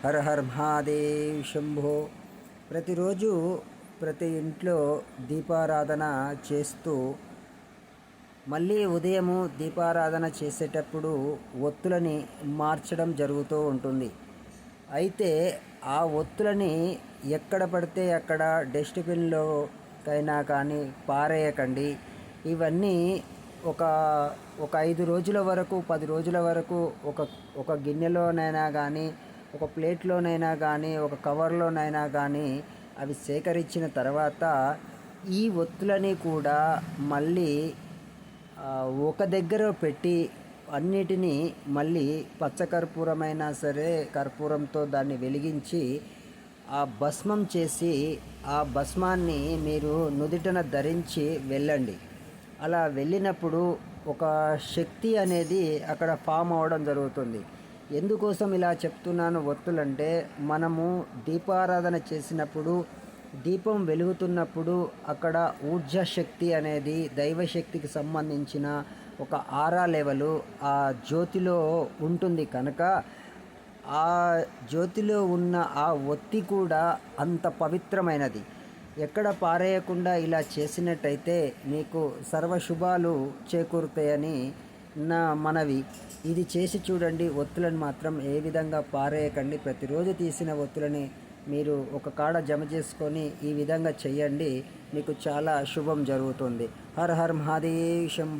హర her Mahadev Shambho. ప్రతిరోజు ప్రతి ఇంట్లో దీపారాధన చేస్తూ మళ్ళీ ఉదయము దీపారాధన చేసేటప్పుడు ఒత్తులని మార్చడం జరుగుతూ ఉంటుంది. అయితే ఆ ఒత్తులని ఎక్కడ పడితే అక్కడ డస్ట్బిన్లోకైనా కానీ పారేయకండి. ఇవన్నీ ఒక ఒక 5 రోజుల వరకు 10 రోజుల వరకు ఒక ఒక గిన్నెలోనైనా కానీ, ఒక ప్లేట్లోనైనా కానీ, ఒక కవర్లోనైనా కానీ అవి సేకరించిన తర్వాత ఈ ఒత్తులని కూడా మళ్ళీ ఒక దగ్గర పెట్టి అన్నిటినీ మళ్ళీ పచ్చకర్పూరమైనా సరే కర్పూరంతో దాన్ని వెలిగించి ఆ భస్మం చేసి ఆ భస్మాన్ని మీరు నుదిటన ధరించి వెళ్ళండి. అలా వెళ్ళినప్పుడు ఒక శక్తి అనేది అక్కడ ఫామ్ అవ్వడం జరుగుతుంది. ఎందుకోసం ఇలా చెప్తున్నాను ఒత్తులంటే, మనము దీపారాధన చేసినప్పుడు దీపం వెలుగుతున్నప్పుడు అక్కడ ఊర్జా శక్తి అనేది దైవశక్తికి సంబంధించిన ఒక ఆరా లెవెలు ఆ జ్యోతిలో ఉంటుంది కనుక ఆ జ్యోతిలో ఉన్న ఆ ఒత్తి కూడా అంత పవిత్రమైనది. ఎక్కడ పారేయకుండా ఇలా చేసినట్టయితే మీకు సర్వశుభాలు చేకూరుతాయని నా మనవి. ఇది చేసి చూడండి. ఒత్తులను మాత్రం ఏ విధంగా పారేయకండి. ప్రతిరోజు తీసిన ఒత్తులని మీరు ఒక కాడ జమ చేసుకొని ఈ విధంగా చేయండి. మీకు చాలా శుభం జరుగుతుంది. Her her Mahadev Shambho.